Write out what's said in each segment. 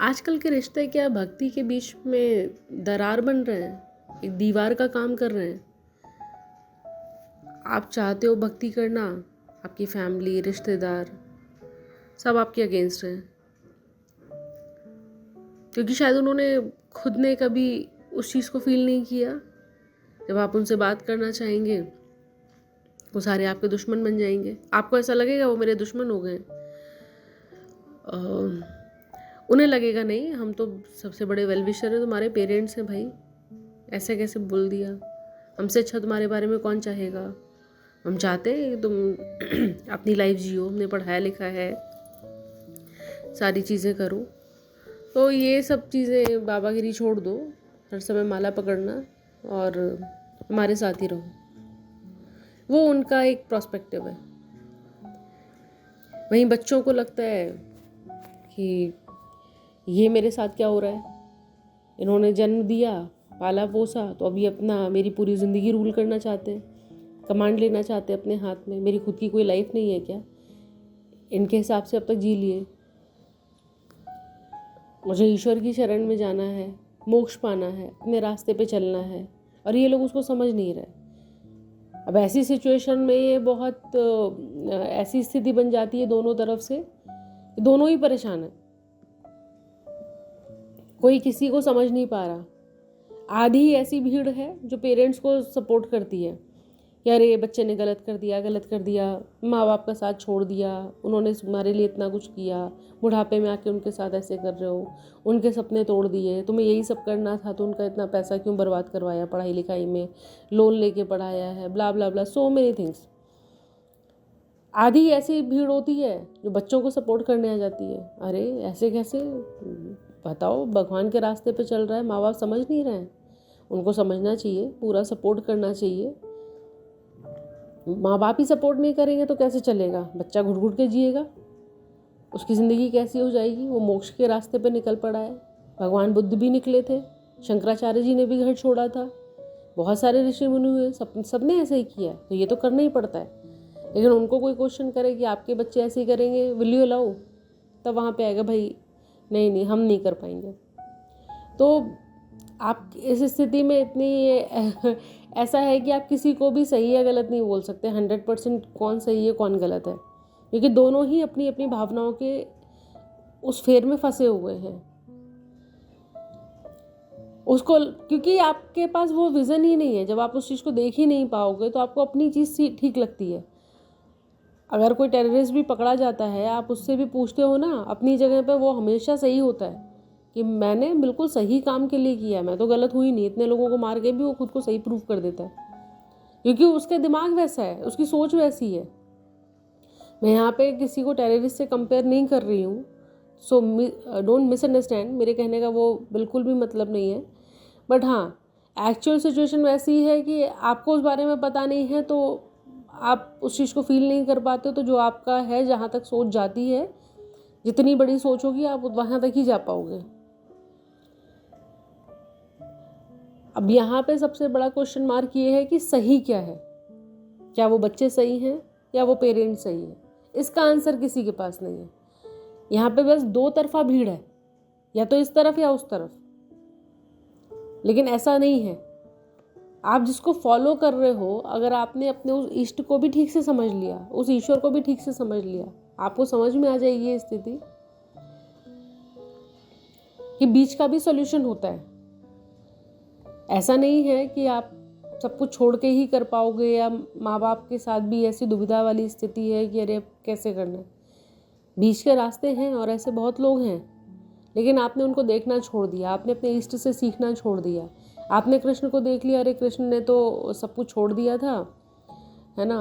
आजकल के रिश्ते क्या भक्ति के बीच में दरार बन रहे हैं, एक दीवार का काम कर रहे हैं। आप चाहते हो भक्ति करना, आपकी फैमिली, रिश्तेदार सब आपके अगेंस्ट हैं, क्योंकि शायद उन्होंने खुद ने कभी उस चीज़ को फील नहीं किया। जब आप उनसे बात करना चाहेंगे वो सारे आपके दुश्मन बन जाएंगे। आपको ऐसा लगेगा वो मेरे दुश्मन हो गए। उन्हें लगेगा नहीं, हम तो सबसे बड़े वेल विशर हैं, तुम्हारे पेरेंट्स हैं भाई, ऐसे कैसे बोल दिया, हमसे अच्छा तुम्हारे बारे में कौन चाहेगा। हम चाहते हैं कि तुम अपनी लाइफ जियो, हमने पढ़ाया लिखा है, सारी चीज़ें करो। तो ये सब चीज़ें बाबागिरी छोड़ दो, हर समय माला पकड़ना और हमारे साथ ही रहो। वो उनका एक पर्सपेक्टिव है। वहीं बच्चों को लगता है कि ये मेरे साथ क्या हो रहा है, इन्होंने जन्म दिया, पाला पोसा, तो अभी अपना मेरी पूरी ज़िंदगी रूल करना चाहते हैं, कमांड लेना चाहते हैं अपने हाथ में। मेरी खुद की कोई लाइफ नहीं है क्या? इनके हिसाब से अब तक जी लिए। मुझे ईश्वर की शरण में जाना है, मोक्ष पाना है, अपने रास्ते पे चलना है, और ये लोग उसको समझ नहीं रहे। अब ऐसी सिचुएशन में ये बहुत ऐसी स्थिति बन जाती है दोनों तरफ से, दोनों ही परेशान है, कोई किसी को समझ नहीं पा रहा। आधी ऐसी भीड़ है जो पेरेंट्स को सपोर्ट करती है कि अरे बच्चे ने गलत कर दिया, माँ बाप का साथ छोड़ दिया, उन्होंने तुम्हारे लिए इतना कुछ किया, बुढ़ापे में आके उनके साथ ऐसे कर रहे हो, उनके सपने तोड़ दिए, तुम्हें यही सब करना था तो उनका इतना पैसा क्यों बर्बाद करवाया, पढ़ाई लिखाई में लोन लेके पढ़ाया है, ब्ला ब्ला ब्ला, सो मेनी थिंग्स। आधी ऐसी भीड़ होती है जो बच्चों को सपोर्ट करने आ जाती है। अरे ऐसे कैसे, बताओ, भगवान के रास्ते पे चल रहा है, माँ बाप समझ नहीं रहे हैं, उनको समझना चाहिए, पूरा सपोर्ट करना चाहिए। माँ बाप ही सपोर्ट नहीं करेंगे तो कैसे चलेगा? बच्चा घुट घुट के जिएगा, उसकी ज़िंदगी कैसी हो जाएगी? वो मोक्ष के रास्ते पे निकल पड़ा है। भगवान बुद्ध भी निकले थे, शंकराचार्य जी ने भी घर छोड़ा था, बहुत सारे ऋषि मुनि हुए, सबने ऐसे ही किया, तो ये तो करना ही पड़ता है। लेकिन उनको कोई क्वेश्चन करे कि आपके बच्चे ऐसे ही करेंगे, विल यू अलाउ? तब वहाँ पे आएगा भाई नहीं हम नहीं कर पाएंगे। तो आप इस स्थिति में इतनी ऐसा है कि आप किसी को भी सही या गलत नहीं बोल सकते 100%, कौन सही है कौन गलत है, क्योंकि दोनों ही अपनी अपनी भावनाओं के उस फेर में फंसे हुए हैं। उसको, क्योंकि आपके पास वो विज़न ही नहीं है, जब आप उस चीज़ को देख ही नहीं पाओगे तो आपको अपनी चीज़ ठीक लगती है। अगर कोई टेररिस्ट भी पकड़ा जाता है, आप उससे भी पूछते हो ना, अपनी जगह पे वो हमेशा सही होता है कि मैंने बिल्कुल सही काम के लिए किया, मैं तो गलत हुई नहीं। इतने लोगों को मार के भी वो खुद को सही प्रूव कर देता है, क्योंकि उसका दिमाग वैसा है, उसकी सोच वैसी है। मैं यहाँ पे किसी को टेररिस्ट से कंपेयर नहीं कर रही हूँ, सो डोंट मिसअंडरस्टैंड, मेरे कहने का वो बिल्कुल भी मतलब नहीं है। बट हाँ, एक्चुअल सिचुएशन वैसी है कि आपको उस बारे में पता नहीं है, तो आप उस चीज़ को फील नहीं कर पाते। तो जो आपका है, जहाँ तक सोच जाती है, जितनी बड़ी सोच होगी आप वहाँ तक ही जा पाओगे। अब यहाँ पे सबसे बड़ा क्वेश्चन मार्क ये है कि सही क्या है? क्या वो बच्चे सही हैं या वो पेरेंट्स सही हैं? इसका आंसर किसी के पास नहीं है। यहाँ पे बस दो तरफा भीड़ है, या तो इस तरफ या उस तरफ, लेकिन ऐसा नहीं है। आप जिसको फॉलो कर रहे हो, अगर आपने अपने उस इष्ट को भी ठीक से समझ लिया, उस ईश्वर को भी ठीक से समझ लिया, आपको समझ में आ जाएगी ये स्थिति कि बीच का भी सॉल्यूशन होता है। ऐसा नहीं है कि आप सब कुछ छोड़ के ही कर पाओगे, या माँ बाप के साथ भी ऐसी दुविधा वाली स्थिति है कि अरे कैसे करना। बीच के रास्ते हैं और ऐसे बहुत लोग हैं, लेकिन आपने उनको देखना छोड़ दिया, आपने अपने इष्ट से सीखना छोड़ दिया। आपने कृष्ण को देख लिया, अरे कृष्ण ने तो सब कुछ छोड़ दिया था, है ना,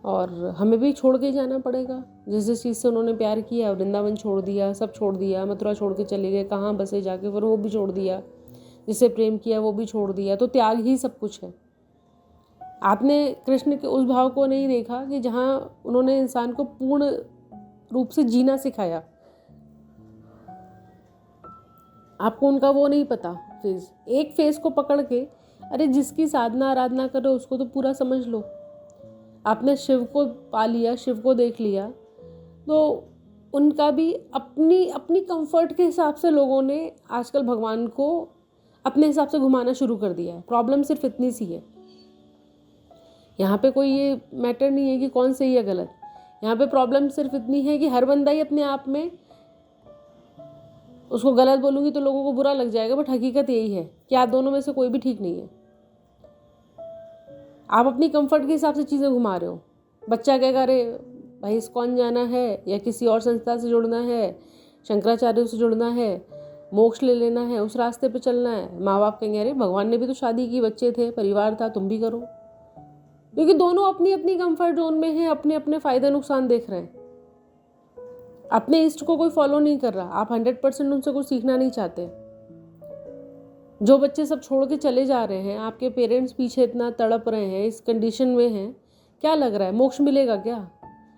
और हमें भी छोड़ के जाना पड़ेगा। जिस जिस चीज़ से उन्होंने प्यार किया, वृंदावन छोड़ दिया, सब छोड़ दिया, मथुरा छोड़ के चले गए, कहाँ बसे जाके, फिर वो भी छोड़ दिया, जिससे प्रेम किया वो भी छोड़ दिया। तो त्याग ही सब कुछ है। आपने कृष्ण के उस भाव को नहीं देखा कि जहाँ उन्होंने इंसान को पूर्ण रूप से जीना सिखाया। आपको उनका वो नहीं पता फेज, एक फेज को पकड़ के, अरे जिसकी साधना आराधना कर रहे हो उसको तो पूरा समझ लो। आपने शिव को पा लिया, शिव को देख लिया, तो उनका भी अपनी अपनी कंफर्ट के हिसाब से लोगों ने आजकल भगवान को अपने हिसाब से घुमाना शुरू कर दिया है। प्रॉब्लम सिर्फ इतनी सी है, यहाँ पे कोई ये मैटर नहीं है कि कौन सही है गलत। यहाँ पे प्रॉब्लम सिर्फ इतनी है कि हर बंदा ही अपने आप में, उसको गलत बोलूँगी तो लोगों को बुरा लग जाएगा, बट हकीकत यही है कि आप दोनों में से कोई भी ठीक नहीं है। आप अपनी कंफर्ट के हिसाब से चीज़ें घुमा रहे हो। बच्चा कहेगा अरे भाई इस्कॉन जाना है या किसी और संस्था से जुड़ना है, शंकराचार्य से जुड़ना है, मोक्ष ले लेना है, उस रास्ते पे चलना है। माँ बाप कहेंगे अरे भगवान ने भी तो शादी की, बच्चे थे, परिवार था, तुम भी करो। क्योंकि दोनों अपनी अपनी कंफर्ट जोन में हैं, अपने अपने फ़ायदे नुकसान देख रहे हैं। अपने इष्ट को कोई फॉलो नहीं कर रहा। आप 100% उनसे कुछ सीखना नहीं चाहते। जो बच्चे सब छोड़ के चले जा रहे हैं, आपके पेरेंट्स पीछे इतना तड़प रहे हैं, इस कंडीशन में हैं, क्या लग रहा है मोक्ष मिलेगा क्या?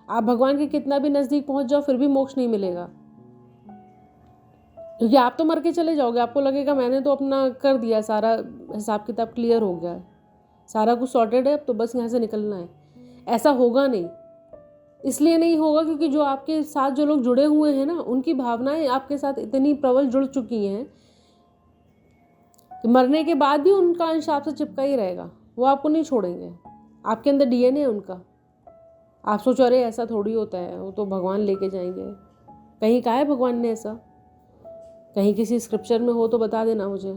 आप भगवान के कितना भी नज़दीक पहुंच जाओ फिर भी मोक्ष नहीं मिलेगा। क्योंकि आप तो मर के चले जाओगे, आपको लगेगा मैंने तो अपना कर दिया, सारा हिसाब किताब क्लियर हो गया, सारा कुछ सॉर्टेड है, अब तो बस यहाँ से निकलना है। ऐसा होगा नहीं। इसलिए नहीं होगा क्योंकि जो आपके साथ जो लोग जुड़े हुए हैं ना, उनकी भावनाएं आपके साथ इतनी प्रबल जुड़ चुकी हैं कि मरने के बाद भी उनका अंश आपसे चिपका ही रहेगा। वो आपको नहीं छोड़ेंगे। आपके अंदर डीएनए है उनका। आप सोचो अरे ऐसा थोड़ी होता है, वो तो भगवान लेके जाएंगे। कहीं कहा है भगवान ने ऐसा? कहीं किसी स्क्रिप्चर में हो तो बता देना मुझे।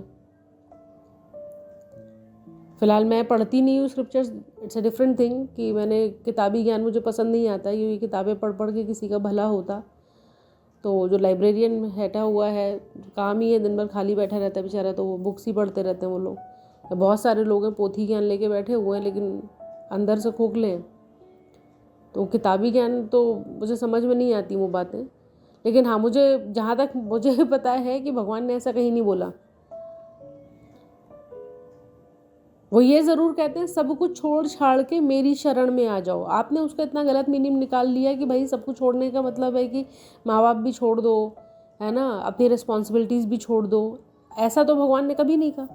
फ़िलहाल मैं पढ़ती नहीं हूँ scriptures, it's a different thing कि मैंने किताबी ज्ञान मुझे पसंद नहीं आता, क्योंकि किताबें पढ़ पढ़ के किसी का भला होता। तो जो लाइब्रेरियन बैठा हुआ है, काम ही है दिन भर खाली बैठा रहता है बेचारा, तो वो बुक्स ही पढ़ते रहते हैं वो लोग। बहुत सारे लोग हैं पोथी ज्ञान लेके बैठे हुए हैं लेकिन अंदर से खोखले हैं। तो किताबी ज्ञान तो मुझे समझ में नहीं आती वो बातें। लेकिन हाँ, मुझे जहाँ तक मुझे पता है कि भगवान ने ऐसा कहीं नहीं बोला। वो ये ज़रूर कहते हैं सब कुछ छोड़ छाड़ के मेरी शरण में आ जाओ। आपने उसका इतना गलत मीनिंग निकाल लिया कि भाई सब कुछ छोड़ने का मतलब है कि माँ बाप भी छोड़ दो, है ना, अपनी रिस्पॉन्सिबिलिटीज़ भी छोड़ दो। ऐसा तो भगवान ने कभी नहीं कहा।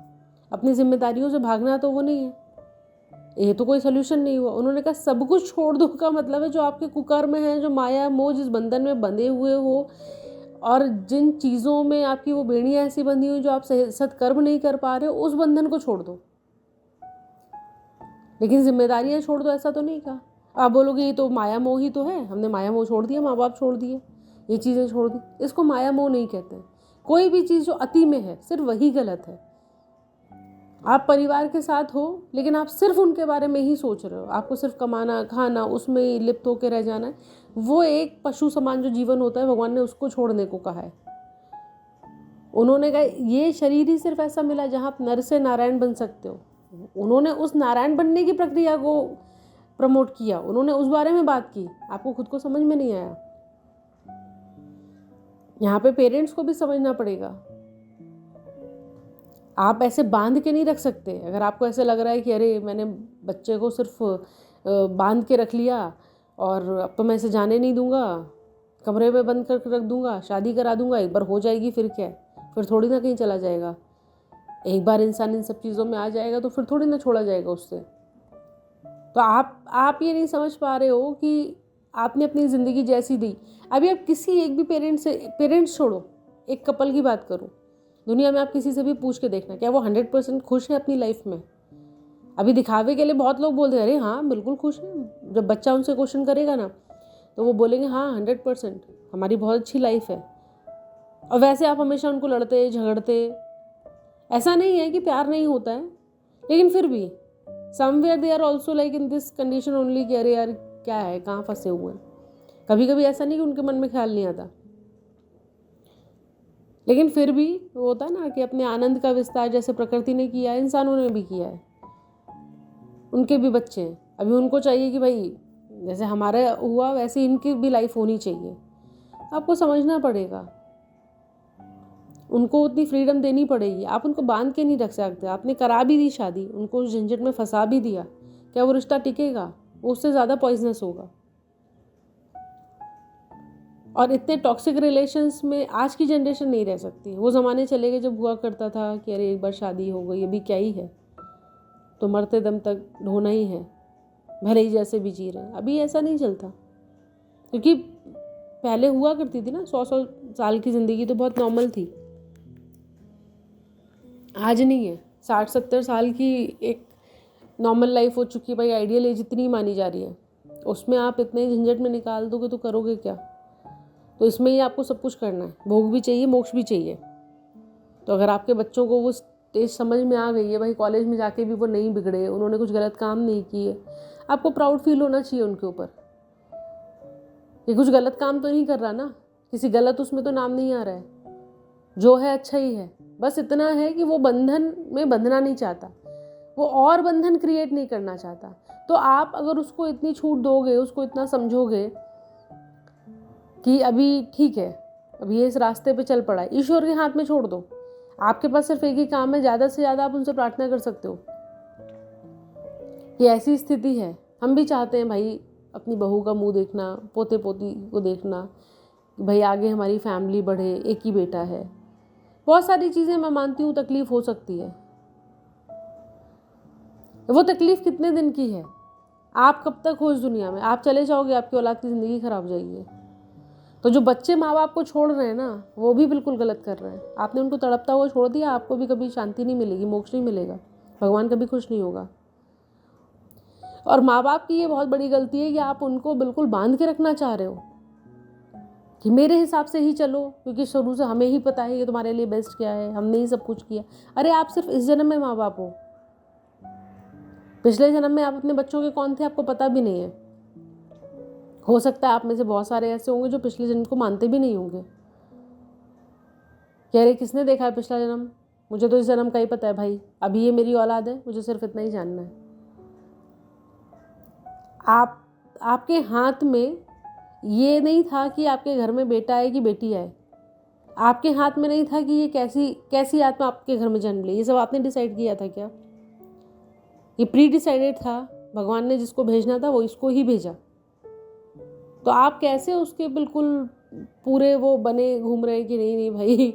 अपनी जिम्मेदारियों से भागना तो वो नहीं है, ये तो कोई सोल्यूशन नहीं हुआ। उन्होंने कहा सब कुछ छोड़ दो का मतलब है जो आपके कुकर्म में है, जो माया मोह जिस बंधन में बंधे हुए हो, और जिन चीज़ों में आपकी वो बेड़ियाँ ऐसी बंधी हुई जो आप सत्कर्म नहीं कर पा रहे हो, उस बंधन को छोड़ दो। लेकिन जिम्मेदारियां छोड़ दो ऐसा तो नहीं कहा। आप बोलोगे ये तो माया मोह ही तो है, हमने माया मोह छोड़ दिया, माँ बाप छोड़ दिए, ये चीज़ें छोड़ दी। इसको माया मोह नहीं कहते हैं। कोई भी चीज़ जो अति में है सिर्फ वही गलत है। आप परिवार के साथ हो लेकिन आप सिर्फ उनके बारे में ही सोच रहे हो, आपको सिर्फ कमाना खाना उसमें ही लिप्त होकर रह जाना है, वो एक पशु समान जो जीवन होता है भगवान ने उसको छोड़ने को कहा है। उन्होंने कहा ये शरीर ही सिर्फ ऐसा मिला जहाँ आप नर से नारायण बन सकते हो। उन्होंने उस नारायण बनने की प्रक्रिया को प्रमोट किया, उन्होंने उस बारे में बात की, आपको खुद को समझ में नहीं आया। यहाँ पे पेरेंट्स को भी समझना पड़ेगा। आप ऐसे बांध के नहीं रख सकते। अगर आपको ऐसे लग रहा है कि अरे मैंने बच्चे को सिर्फ बांध के रख लिया और अब तो मैं इसे जाने नहीं दूंगा, कमरे में बंद कर रख दूंगा, शादी करा दूंगा, एक बार हो जाएगी फिर क्या है, फिर थोड़ी ना कहीं चला जाएगा। एक बार इंसान इन सब चीज़ों में आ जाएगा तो फिर थोड़ी ना छोड़ा जाएगा उससे। तो आप ये नहीं समझ पा रहे हो कि आपने अपनी ज़िंदगी जैसी दी। अभी आप किसी एक भी पेरेंट्स छोड़ो, एक कपल की बात करो, दुनिया में आप किसी से भी पूछ के देखना क्या वो 100% खुश है अपनी लाइफ में। अभी दिखावे के लिए बहुत लोग बोलते हैं अरे हाँ बिल्कुल खुश है। जब बच्चा उनसे क्वेश्चन करेगा ना तो वो बोलेंगे हाँ 100% हमारी बहुत अच्छी लाइफ है। और वैसे आप हमेशा उनको लड़ते झगड़ते, ऐसा नहीं है कि प्यार नहीं होता है, लेकिन फिर भी somewhere they are also like in this condition only कि अरे यार क्या है, कहाँ फंसे हुए हैं। कभी कभी ऐसा नहीं कि उनके मन में ख्याल नहीं आता, लेकिन फिर भी वो होता है ना कि अपने आनंद का विस्तार जैसे प्रकृति ने किया है, इंसानों ने भी किया है। उनके भी बच्चे हैं, अभी उनको चाहिए कि भाई जैसे हमारा हुआ वैसे इनकी भी लाइफ होनी चाहिए। आपको समझना पड़ेगा, उनको उतनी फ्रीडम देनी पड़ेगी। आप उनको बांध के नहीं रख सकते। आपने करा भी दी शादी, उनको उस झंझट में फंसा भी दिया, क्या वो रिश्ता टिकेगा? वो उससे ज़्यादा पॉइजनस होगा। और इतने टॉक्सिक रिलेशंस में आज की जनरेशन नहीं रह सकती। वो ज़माने चले गए जब हुआ करता था कि अरे एक बार शादी हो गई अभी क्या ही है, तो मरते दम तक ढोना ही है, भले ही जैसे भी जी रहे हैं। अभी ऐसा नहीं चलता, क्योंकि पहले हुआ करती थी ना, 100 साल की ज़िंदगी तो बहुत नॉर्मल थी। आज नहीं है। 60-70 साल की एक नॉर्मल लाइफ हो चुकी है भाई, आइडियल एज इतनी मानी जा रही है। उसमें आप इतने झंझट में निकाल दोगे तो करोगे क्या? तो इसमें ही आपको सब कुछ करना है, भोग भी चाहिए, मोक्ष भी चाहिए। तो अगर आपके बच्चों को वो स्टेज समझ में आ गई है भाई, कॉलेज में जाके भी वो नहीं बिगड़े, उन्होंने कुछ गलत काम नहीं किए, आपको प्राउड फील होना चाहिए उनके ऊपर। ये कुछ गलत काम तो नहीं कर रहा ना, किसी गलत उसमें तो नाम नहीं आ रहा है, जो है अच्छा ही है। बस इतना है कि वो बंधन में बंधना नहीं चाहता, वो और बंधन क्रिएट नहीं करना चाहता। तो आप अगर उसको इतनी छूट दोगे, उसको इतना समझोगे कि अभी ठीक है, अभी ये इस रास्ते पे चल पड़ा है, ईश्वर के हाथ में छोड़ दो। आपके पास सिर्फ एक ही काम है, ज़्यादा से ज़्यादा आप उनसे प्रार्थना कर सकते हो कि ऐसी स्थिति है। हम भी चाहते हैं भाई अपनी बहू का मुंह देखना, पोते पोती को देखना, भाई आगे हमारी फैमिली बढ़े, एक ही बेटा है। बहुत सारी चीज़ें मैं मानती हूँ तकलीफ हो सकती है। वो तकलीफ कितने दिन की है? आप कब तक हो इस दुनिया में? आप चले जाओगे, आपकी औलाद की ज़िंदगी खराब हो जाएगी। तो जो बच्चे माँ बाप को छोड़ रहे हैं ना, वो भी बिल्कुल गलत कर रहे हैं। आपने उनको तड़पता हुआ छोड़ दिया, आपको भी कभी शांति नहीं मिलेगी, मोक्ष नहीं मिलेगा, भगवान कभी खुश नहीं होगा। और माँ बाप की ये बहुत बड़ी गलती है कि आप उनको बिल्कुल बांध के रखना चाह रहे हो कि मेरे हिसाब से ही चलो, क्योंकि शुरू से हमें ही पता है कि तुम्हारे लिए बेस्ट क्या है, हमने ही सब कुछ किया। अरे आप सिर्फ इस जन्म में माँ बाप हो, पिछले जन्म में आप अपने बच्चों के कौन थे आपको पता भी नहीं है। हो सकता है आप में से बहुत सारे ऐसे होंगे जो पिछले जन्म को मानते भी नहीं होंगे। कह रहे किसने देखा है पिछला जन्म, मुझे तो इस जन्म का ही पता है भाई, अभी ये मेरी औलाद है, मुझे सिर्फ इतना ही जानना है। आपके हाथ में ये नहीं था कि आपके घर में बेटा आए कि बेटी आए। आपके हाथ में नहीं था कि ये कैसी आत्मा आपके घर में जन्म ले। ये सब आपने डिसाइड किया था क्या? ये प्री डिसाइडेड था। भगवान ने जिसको भेजना था वो इसको ही भेजा। तो आप कैसे उसके बिल्कुल पूरे वो बने घूम रहे हैं कि नहीं नहीं भाई,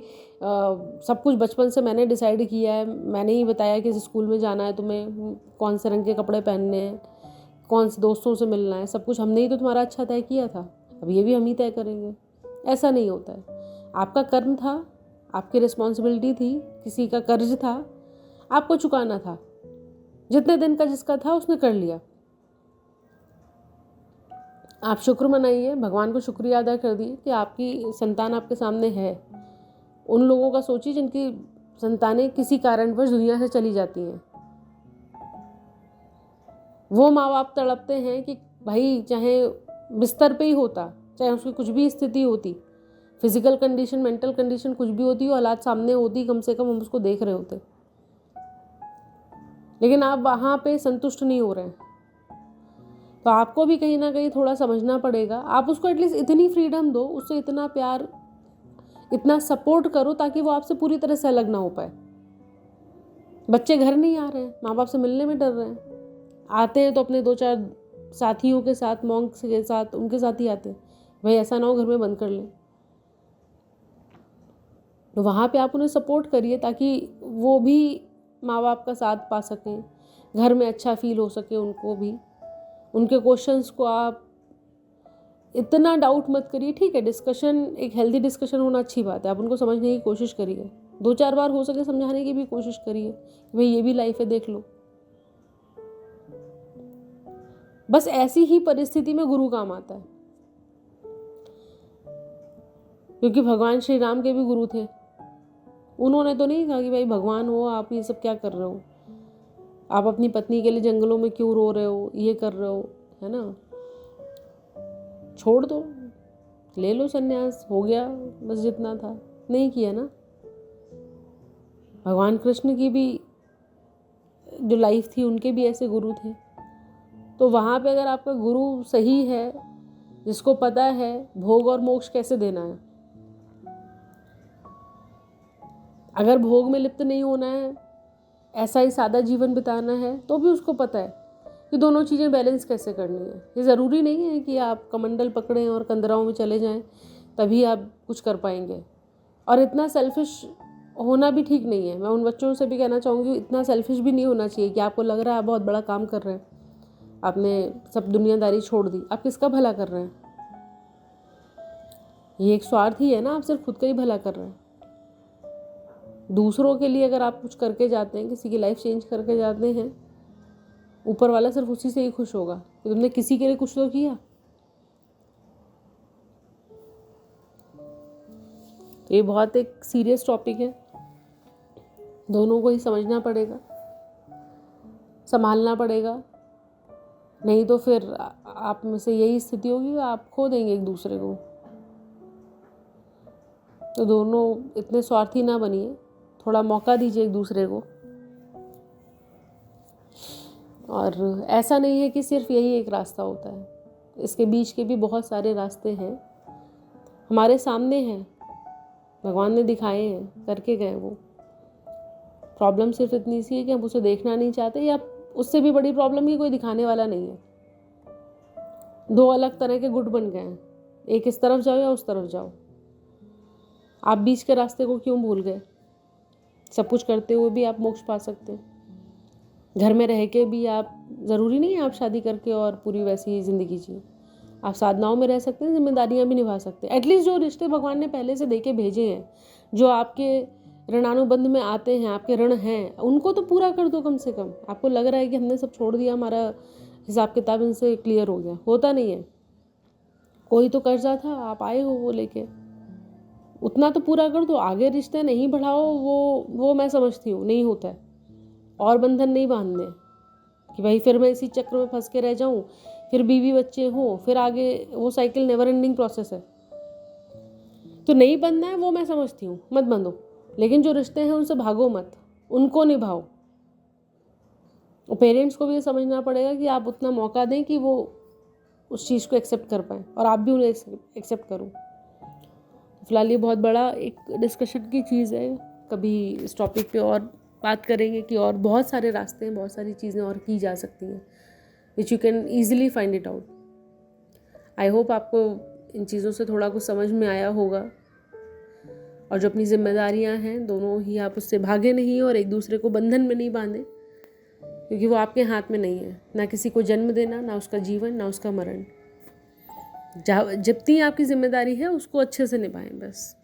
सब कुछ बचपन से मैंने डिसाइड किया है, मैंने ही बताया कि स्कूल में जाना है तुम्हें, कौन से रंग के कपड़े पहनने हैं, कौन से दोस्तों से मिलना है, सब कुछ हमने ही तो तुम्हारा अच्छा तय किया था, अब ये भी हम ही तय करेंगे। ऐसा नहीं होता है। आपका कर्म था, आपकी रिस्पॉन्सिबिलिटी थी, किसी का कर्ज था, आपको चुकाना था। जितने दिन का जिसका था उसने कर लिया। आप शुक्र मनाइए, भगवान को शुक्रिया अदा कर दिए कि आपकी संतान आपके सामने है। उन लोगों का सोचिए जिनकी संतानें किसी कारणवश दुनिया से चली जाती हैं। वो माँ बाप तड़पते हैं कि भाई चाहे बिस्तर पे ही होता, चाहे उसकी कुछ भी स्थिति होती, फिजिकल कंडीशन, मेंटल कंडीशन कुछ भी होती, औलाद सामने होती, कम से कम हम उसको देख रहे होते। लेकिन आप वहाँ पे संतुष्ट नहीं हो रहे हैं। तो आपको भी कहीं ना कहीं थोड़ा समझना पड़ेगा। आप उसको एटलीस्ट इतनी फ्रीडम दो, उससे इतना प्यार, इतना सपोर्ट करो ताकि वो आपसे पूरी तरह से अलग ना हो पाए। बच्चे घर नहीं आ रहे हैं, माँ बाप से मिलने में डर रहे हैं, आते हैं तो अपने 2-4 साथियों के साथ, मॉन्क्स के साथ, उनके साथ ही आते हैं। भाई ऐसा ना हो घर में बंद कर लें। तो वहाँ पे आप उन्हें सपोर्ट करिए ताकि वो भी माँ बाप का साथ पा सकें, घर में अच्छा फील हो सके उनको भी। उनके क्वेश्चंस को आप इतना डाउट मत करिए। ठीक है, डिस्कशन, एक हेल्दी डिस्कशन होना अच्छी बात है, आप उनको समझने की कोशिश करिए, 2-4 बार हो सके समझाने की भी कोशिश करिए कि भाई ये भी लाइफ है, देख लो। बस ऐसी ही परिस्थिति में गुरु काम आता है, क्योंकि भगवान श्री राम के भी गुरु थे। उन्होंने तो नहीं कहा कि भाई भगवान हो, आप ये सब क्या कर रहे हो, आप अपनी पत्नी के लिए जंगलों में क्यों रो रहे हो, ये कर रहे हो, है ना, छोड़ दो, ले लो संन्यास, हो गया बस जितना था। नहीं किया ना। भगवान कृष्ण की भी जो लाइफ थी, उनके भी ऐसे गुरु थे। तो वहाँ पे अगर आपका गुरु सही है, जिसको पता है भोग और मोक्ष कैसे देना है, अगर भोग में लिप्त नहीं होना है, ऐसा ही सादा जीवन बिताना है, तो भी उसको पता है कि दोनों चीज़ें बैलेंस कैसे करनी है। ये ज़रूरी नहीं है कि आप कमंडल पकड़ें और कंदराओं में चले जाएं तभी आप कुछ कर पाएंगे। और इतना सेल्फिश होना भी ठीक नहीं है। मैं उन बच्चों से भी कहना चाहूँगी, इतना सेल्फिश भी नहीं होना चाहिए कि आपको लग रहा है आप बहुत बड़ा काम कर रहे हैं, आपने सब दुनियादारी छोड़ दी। आप किसका भला कर रहे हैं? ये एक स्वार्थ ही है ना, आप सिर्फ खुद का ही भला कर रहे हैं। दूसरों के लिए अगर आप कुछ करके जाते हैं, किसी की लाइफ चेंज करके जाते हैं, ऊपर वाला सिर्फ उसी से ही खुश होगा कि तुमने किसी के लिए कुछ तो किया। तो ये बहुत एक सीरियस टॉपिक है, दोनों को ही समझना पड़ेगा, संभालना पड़ेगा, नहीं तो फिर आप में से यही स्थिति होगी, आप खो देंगे एक दूसरे को। तो दोनों इतने स्वार्थी ना बनिए, थोड़ा मौका दीजिए एक दूसरे को। और ऐसा नहीं है कि सिर्फ यही एक रास्ता होता है, इसके बीच के भी बहुत सारे रास्ते हैं, हमारे सामने हैं, भगवान ने दिखाए हैं, करके गए वो। प्रॉब्लम सिर्फ इतनी सी है कि हम उसे देखना नहीं चाहते, या उससे भी बड़ी प्रॉब्लम की कोई दिखाने वाला नहीं है। दो अलग तरह के गुट बन गए हैं, एक इस तरफ जाओ या उस तरफ जाओ। आप बीच के रास्ते को क्यों भूल गए? सब कुछ करते हुए भी आप मोक्ष पा सकते हैं, घर में रह के भी आप, ज़रूरी नहीं है आप शादी करके और पूरी वैसी ही ज़िंदगी जिए। आप साधनाओं में रह सकते हैं, जिम्मेदारियां भी निभा सकते हैं। एटलीस्ट जो रिश्ते भगवान ने पहले से दे के भेजे हैं, जो आपके ऋणानुबंध में आते हैं, आपके ऋण हैं, उनको तो पूरा कर दो कम से कम। आपको लग रहा है कि हमने सब छोड़ दिया, हमारा हिसाब किताब इनसे क्लियर हो गया, होता नहीं है। कोई तो कर्जा था, आप आए हो वो लेके, उतना तो पूरा कर दो। आगे रिश्ते नहीं बढ़ाओ, वो मैं समझती हूँ नहीं होता है। और बंधन नहीं बांधने कि भाई फिर मैं इसी चक्र में फंस के रह जाऊं, फिर बीवी बच्चे हो, फिर आगे वो साइकिल नेवर एंडिंग प्रोसेस है। तो नहीं बंधना है वो मैं समझती हूँ, मत बंधो, लेकिन जो रिश्ते हैं उनसे भागो मत, उनको निभाओ। और पेरेंट्स को भी ये समझना पड़ेगा कि आप उतना मौका दें कि वो उस चीज़ को एक्सेप्ट कर पाएँ और आप भी उन्हें एक्सेप्ट करो। फिलहाल ये बहुत बड़ा एक डिस्कशन की चीज़ है, कभी इस टॉपिक पे और बात करेंगे कि और बहुत सारे रास्ते हैं, बहुत सारी चीज़ें और की जा सकती हैं, which you can easily find it out. I hope आपको इन चीज़ों से थोड़ा कुछ समझ में आया होगा, और जो अपनी जिम्मेदारियां हैं दोनों ही, आप उससे भागे नहीं और एक दूसरे को बंधन में नहीं बांधे, क्योंकि वो आपके हाथ में नहीं है। ना किसी को जन्म देना, ना उसका जीवन, ना उसका मरण। जितनी आपकी जिम्मेदारी है उसको अच्छे से निभाएं बस।